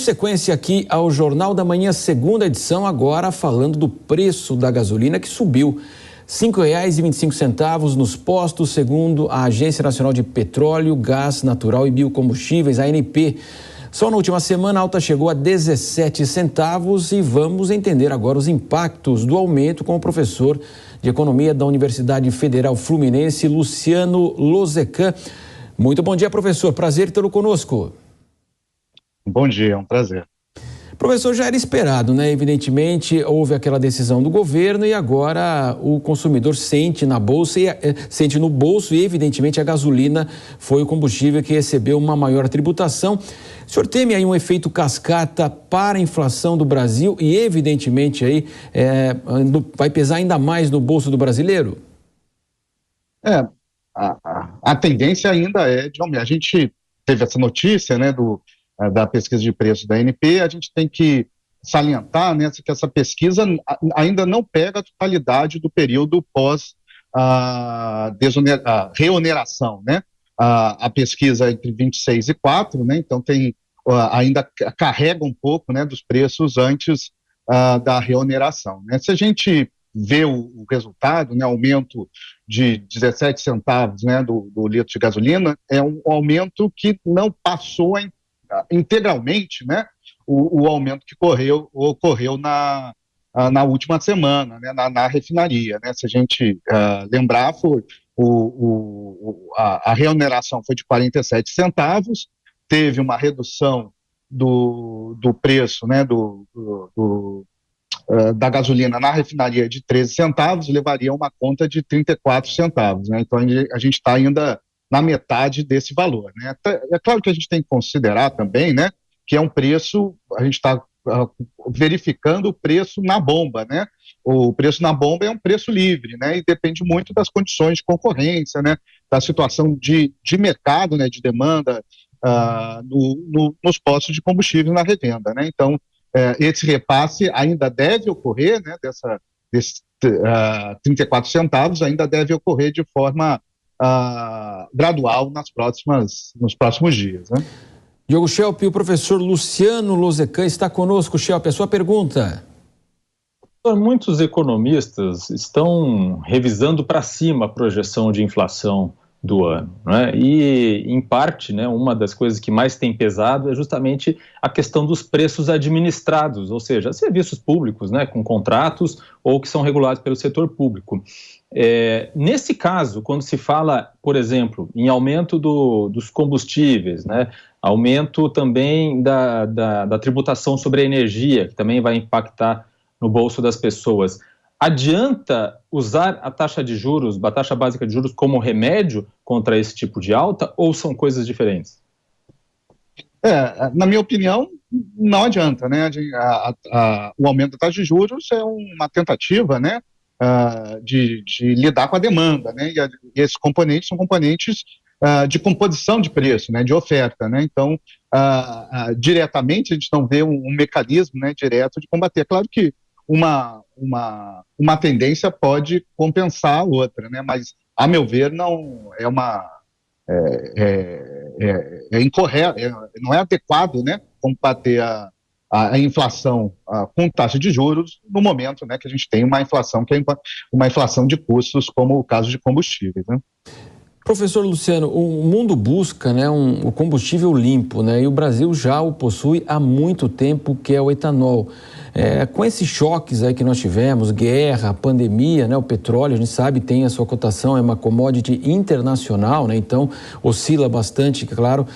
sequência aqui ao Jornal da Manhã, segunda edição, agora falando do preço da gasolina que subiu. R$ 5,25 nos postos, segundo a Agência Nacional de Petróleo, Gás Natural e Biocombustíveis, ANP. Só na última semana a alta chegou a 17 centavos e vamos entender agora os impactos do aumento com o professor de Economia da Universidade Federal Fluminense, Luciano Lozecan. Muito bom dia, professor. Prazer tê-lo conosco. Bom dia, é um prazer. Professor, já era esperado, né? Evidentemente, houve aquela decisão do governo e agora o consumidor sente na bolsa, sente no bolso e, evidentemente, a gasolina foi o combustível que recebeu uma maior tributação. O senhor teme aí um efeito cascata para a inflação do Brasil e, evidentemente, aí vai pesar ainda mais no bolso do brasileiro? A tendência ainda é de aumento. A gente teve essa notícia, né, da pesquisa de preço da ANP. A gente tem que salientar, né, que essa pesquisa ainda não pega a totalidade do período pós reoneração, né? A pesquisa entre 26 e 4, né? Então ainda carrega um pouco, né, dos preços antes da reoneração, né? Se a gente vê o resultado, né, aumento de 17 centavos, né, do litro de gasolina, é um aumento que não passou integralmente, né, o aumento que ocorreu na última semana, né, na refinaria, né? Se a gente lembrar, foi a reoneração foi de 47 centavos, teve uma redução do preço, né, da gasolina na refinaria de 13 centavos, levaria uma conta de 34 centavos, né? Então a gente está ainda na metade desse valor, né? É claro que a gente tem que considerar também, né, que é um preço, a gente está verificando o preço na bomba, né? O preço na bomba é um preço livre, né? E depende muito das condições de concorrência, né? Da situação de mercado, né? De demanda nos postos de combustível na revenda, né? Então, esse repasse ainda deve ocorrer, né? Desses 34 centavos ainda deve ocorrer de forma gradual nos próximos dias, né? Diogo Schelp, o professor Luciano Lozecan está conosco. Schelp, a sua pergunta. Muitos economistas estão revisando para cima a projeção de inflação do ano, né? E, em parte, né, uma das coisas que mais tem pesado é justamente a questão dos preços administrados, ou seja, serviços públicos, né, com contratos ou que são regulados pelo setor público. Nesse caso, quando se fala, por exemplo, em aumento dos combustíveis, né, aumento também da tributação sobre a energia, que também vai impactar no bolso das pessoas, adianta usar a taxa de juros, a taxa básica de juros, como remédio contra esse tipo de alta, ou são coisas diferentes? Na minha opinião, não adianta, né? O aumento da taxa de juros é uma tentativa, né, de lidar com a demanda, né? E esses componentes são componentes de composição de preço, né, de oferta, né? Então, diretamente a gente não vê um mecanismo, né, direto de combater. É claro que uma tendência pode compensar a outra, né? Mas, a meu ver, não é incorreto, não é adequado, né, combater a inflação com taxa de juros no momento, né, que a gente tem uma inflação que é uma inflação de custos, como o caso de combustíveis, né? Professor Luciano, o mundo busca, né, o combustível limpo, né, e o Brasil já o possui há muito tempo, que é o etanol. Com esses choques aí que nós tivemos, guerra, pandemia, né, o petróleo, a gente sabe, tem a sua cotação, é uma commodity internacional, né, então oscila bastante, claro,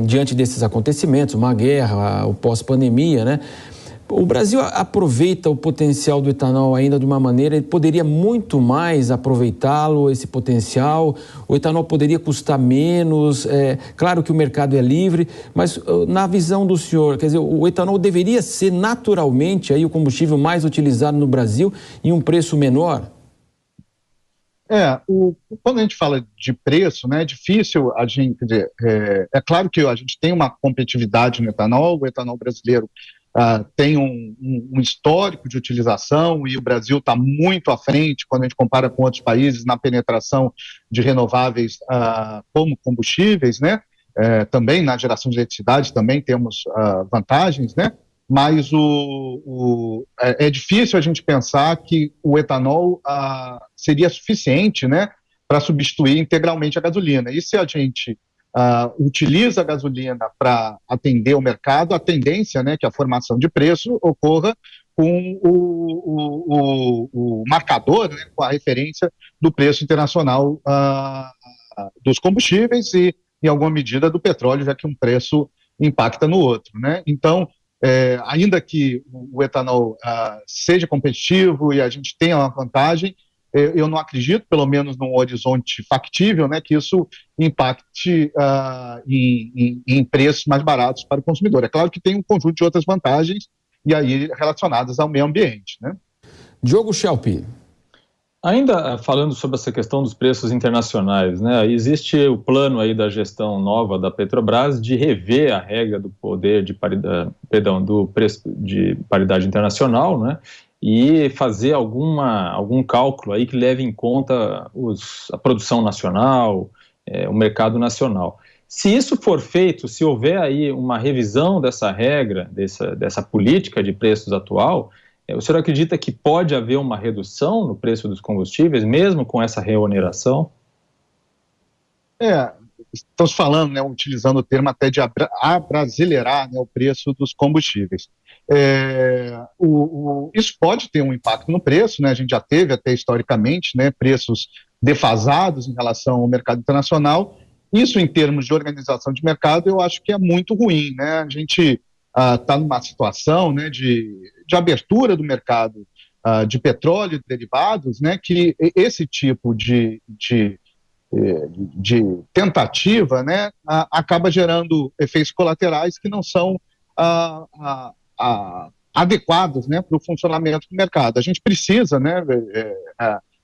diante desses acontecimentos, uma guerra, o pós-pandemia, né? O Brasil aproveita o potencial do etanol ainda de uma maneira, ele poderia muito mais aproveitá-lo, esse potencial, o etanol poderia custar menos, claro que o mercado é livre, mas na visão do senhor, quer dizer, o etanol deveria ser naturalmente aí o combustível mais utilizado no Brasil em um preço menor? Quando a gente fala de preço, né, é difícil a gente, quer dizer, é claro que a gente tem uma competitividade no etanol, o etanol brasileiro tem um histórico de utilização e o Brasil está muito à frente quando a gente compara com outros países na penetração de renováveis como combustíveis, né? também na geração de eletricidade também temos vantagens, né? Mas é difícil a gente pensar que o etanol seria suficiente, né, para substituir integralmente a gasolina. E se a gente utiliza a gasolina para atender o mercado, a tendência, né, que a formação de preço ocorra com o marcador, né, com a referência do preço internacional dos combustíveis e, em alguma medida, do petróleo, já que um preço impacta no outro, né? Então, ainda que o etanol seja competitivo e a gente tenha uma vantagem, eu não acredito, pelo menos num horizonte factível, né, que isso impacte em preços mais baratos para o consumidor. É claro que tem um conjunto de outras vantagens e aí relacionadas ao meio ambiente, né? Diogo Schelp. Ainda falando sobre essa questão dos preços internacionais, né, existe o plano aí da gestão nova da Petrobras de rever a regra do poder de paridade, do preço de paridade internacional, né, e fazer algum cálculo aí que leve em conta a produção nacional, o mercado nacional. Se isso for feito, se houver aí uma revisão dessa regra, dessa política de preços atual, o senhor acredita que pode haver uma redução no preço dos combustíveis, mesmo com essa reoneração? Estamos falando, né, utilizando o termo até de abrasileirar, né, o preço dos combustíveis. Isso pode ter um impacto no preço, né, a gente já teve até historicamente, né, preços defasados em relação ao mercado internacional. Isso, em termos de organização de mercado, eu acho que é muito ruim, né? A gente está numa situação, né, de abertura do mercado de petróleo e derivados, né, que esse tipo de tentativa, né, acaba gerando efeitos colaterais que não são adequados, né, para o funcionamento do mercado. A gente precisa, né,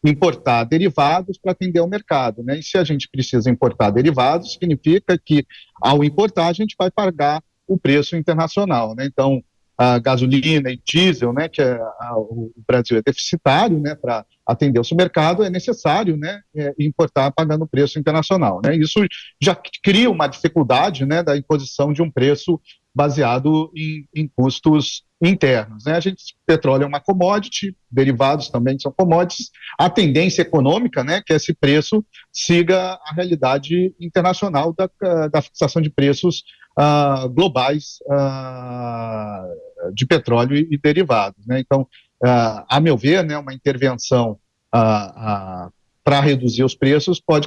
importar derivados para atender ao mercado, né? E se a gente precisa importar derivados, significa que ao importar a gente vai pagar o preço internacional, né? Então, a gasolina e diesel, né, que o Brasil é deficitário, né, para atender o seu mercado, é necessário, né, importar pagando o preço internacional, né? Isso já cria uma dificuldade, né, da imposição de um preço baseado em custos internos, né? Petróleo é uma commodity, derivados também são commodities. A tendência econômica, né, que esse preço siga a realidade internacional da fixação de preços globais de petróleo e derivados, né? Então, a meu ver, né, uma intervenção para reduzir os preços pode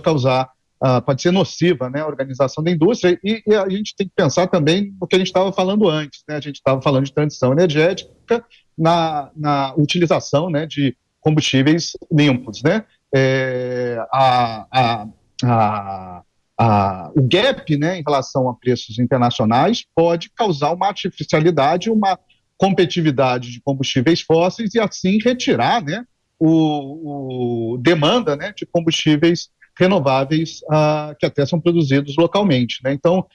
ser nociva, né, a organização da indústria, e a gente tem que pensar também no que a gente estava falando antes, né? A gente estava falando de transição energética na utilização, né, de combustíveis limpos, né? O gap, né, em relação a preços internacionais pode causar uma artificialidade, uma competitividade de combustíveis fósseis e assim retirar, né, demanda, né, de combustíveis renováveis que até são produzidos localmente, né? Então,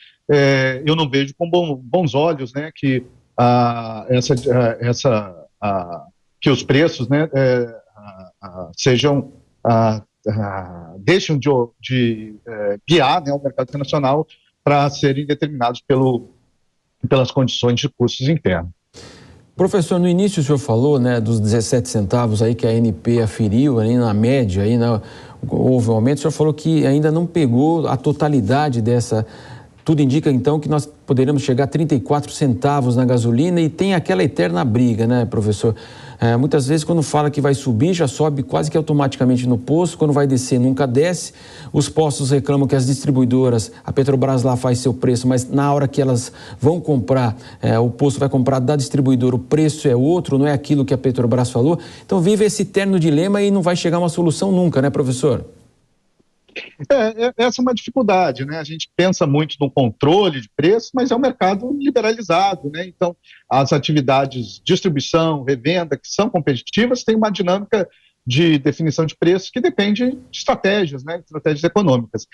eu não vejo com bons olhos, né, que que os preços, né, deixam de guiar, né, o mercado internacional para serem determinados pelas condições de custos internos. Professor, no início o senhor falou, né, dos 17 centavos aí que a ANP aferiu, aí na média, aí houve um aumento. O senhor falou que ainda não pegou a totalidade dessa. Tudo indica, então, que nós poderíamos chegar a 34 centavos na gasolina e tem aquela eterna briga, né, professor? Muitas vezes, quando fala que vai subir, já sobe quase que automaticamente no posto. Quando vai descer, nunca desce. Os postos reclamam que as distribuidoras, a Petrobras lá faz seu preço, mas na hora que elas vão comprar, o posto vai comprar da distribuidora, o preço é outro, não é aquilo que a Petrobras falou. Então, vive esse eterno dilema e não vai chegar a uma solução nunca, né, professor? Essa é uma dificuldade, né? A gente pensa muito no controle de preços, mas é um mercado liberalizado, né? Então, as atividades de distribuição, revenda, que são competitivas, têm uma dinâmica de definição de preços que depende de estratégias, né? Estratégias econômicas.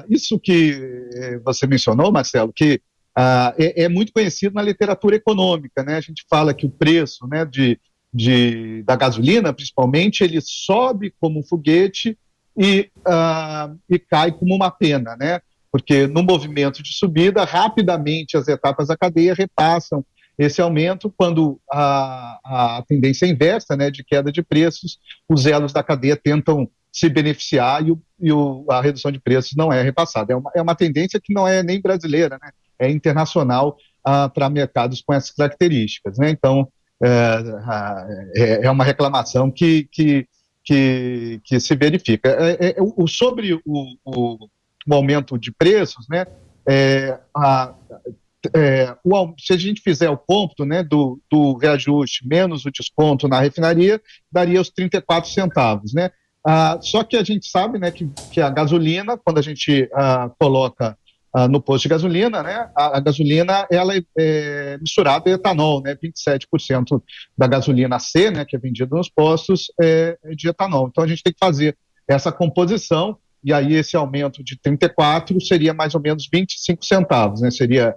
Isso que você mencionou, Marcelo, que é muito conhecido na literatura econômica, né? A gente fala que o preço, né, da gasolina, principalmente, ele sobe como um foguete e cai como uma pena, né? Porque no movimento de subida, rapidamente as etapas da cadeia repassam esse aumento, quando a tendência é inversa, né, de queda de preços, os elos da cadeia tentam se beneficiar e a redução de preços não é repassada. É uma tendência que não é nem brasileira, né, é internacional para mercados com essas características, né? Então, é uma reclamação que se verifica. Sobre o aumento de preços, né, se a gente fizer o cômputo, né, do reajuste menos o desconto na refinaria, daria os 34 centavos, né? Só que a gente sabe, né, que a gasolina, quando a gente coloca no posto de gasolina, né, a gasolina ela é misturada em etanol, né, 27% da gasolina C, né, que é vendida nos postos, é de etanol. Então a gente tem que fazer essa composição, e aí esse aumento de 34 seria mais ou menos 25 centavos, né, seria,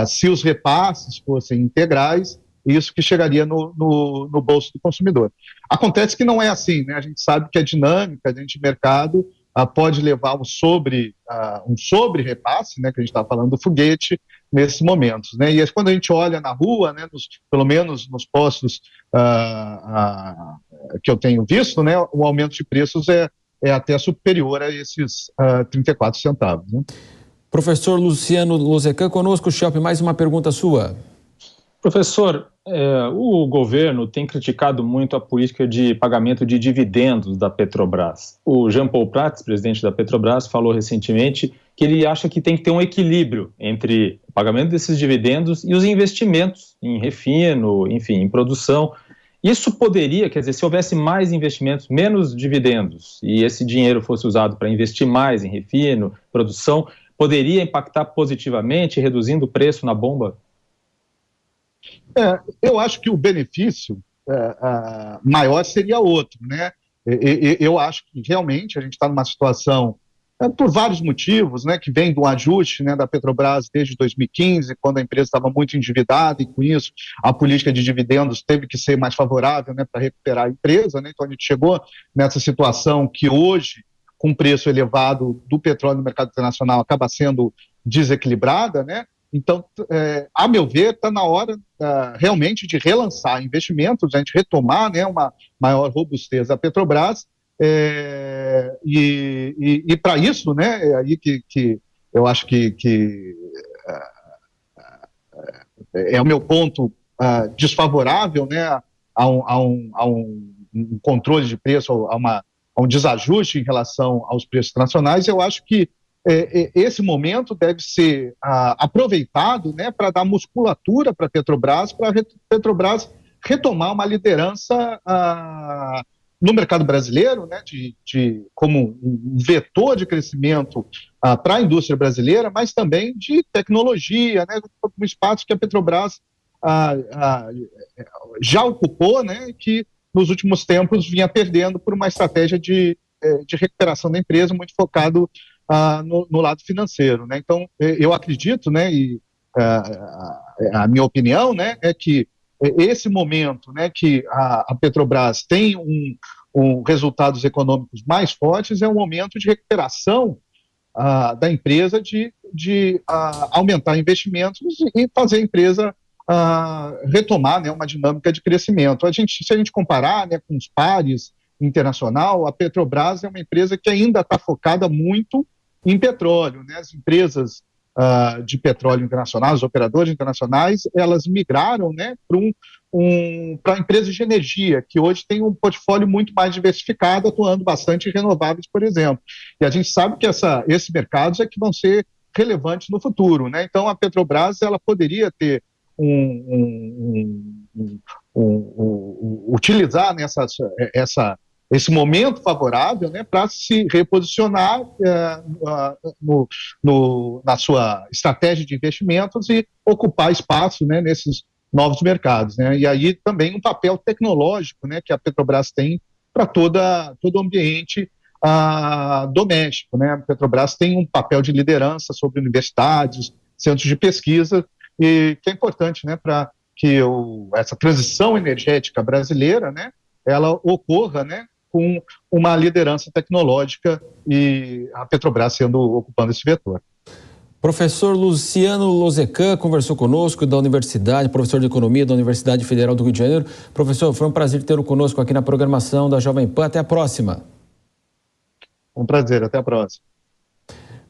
se os repasses fossem integrais, isso que chegaria no bolso do consumidor. Acontece que não é assim, né? A gente sabe que a dinâmica de mercado pode levar um sobre-repasse, né, que a gente está falando do foguete, nesses momentos, né? E quando a gente olha na rua, né, pelo menos nos postos que eu tenho visto, né, o aumento de preços é até superior a esses 34 centavos, né? Professor Luciano Lozecan, conosco, Schelp, mais uma pergunta sua. Professor, o governo tem criticado muito a política de pagamento de dividendos da Petrobras. O Jean Paul Prats, presidente da Petrobras, falou recentemente que ele acha que tem que ter um equilíbrio entre o pagamento desses dividendos e os investimentos em refino, enfim, em produção. Isso poderia, quer dizer, se houvesse mais investimentos, menos dividendos, e esse dinheiro fosse usado para investir mais em refino, produção, poderia impactar positivamente, reduzindo o preço na bomba? Eu acho que o benefício maior seria outro, né? Eu acho que realmente a gente está numa situação, por vários motivos, né, que vem do ajuste, né, da Petrobras desde 2015, quando a empresa estava muito endividada, e com isso a política de dividendos teve que ser mais favorável, né, para recuperar a empresa, né? Então a gente chegou nessa situação que hoje, com o preço elevado do petróleo no mercado internacional, acaba sendo desequilibrada, né? Então, a meu ver, está na hora realmente de relançar investimentos, a gente retomar, né, uma maior robustez da Petrobras, e para isso, né, é aí que eu acho que é o meu ponto desfavorável, né, a um controle de preço, a um desajuste em relação aos preços internacionais. Eu acho que esse momento deve ser aproveitado, né, para dar musculatura para a Petrobras retomar uma liderança no mercado brasileiro, né, como um vetor de crescimento para a indústria brasileira, mas também de tecnologia, né, um espaço que a Petrobras já ocupou, né, que nos últimos tempos vinha perdendo por uma estratégia de recuperação da empresa muito focado no lado financeiro, né? Então, eu acredito, né, e a minha opinião, né, é que esse momento, né, que a Petrobras tem resultados econômicos mais fortes, é um momento de recuperação da empresa, de aumentar investimentos e fazer a empresa retomar, né, uma dinâmica de crescimento. Se a gente comparar, né, com os pares internacional, a Petrobras é uma empresa que ainda está focada muito em petróleo, né? As empresas de petróleo internacionais, os operadores internacionais, elas migraram, né, para empresas de energia, que hoje tem um portfólio muito mais diversificado, atuando bastante em renováveis, por exemplo. E a gente sabe que esses mercados é que vão ser relevantes no futuro, né? Então, a Petrobras ela poderia ter utilizar esse momento favorável, né, para se reposicionar na sua estratégia de investimentos e ocupar espaço, né, nesses novos mercados, né? E aí também um papel tecnológico, né, que a Petrobras tem para todo o ambiente doméstico, né? A Petrobras tem um papel de liderança sobre universidades, centros de pesquisa, e que é importante, né, para que essa transição energética brasileira, né, ela ocorra, né, com uma liderança tecnológica e a Petrobras ocupando esse vetor. Professor Luciano Lozecan conversou conosco da Universidade, professor de Economia da Universidade Federal do Rio de Janeiro. Professor, foi um prazer tê-lo conosco aqui na programação da Jovem Pan. Até a próxima. Um prazer, até a próxima.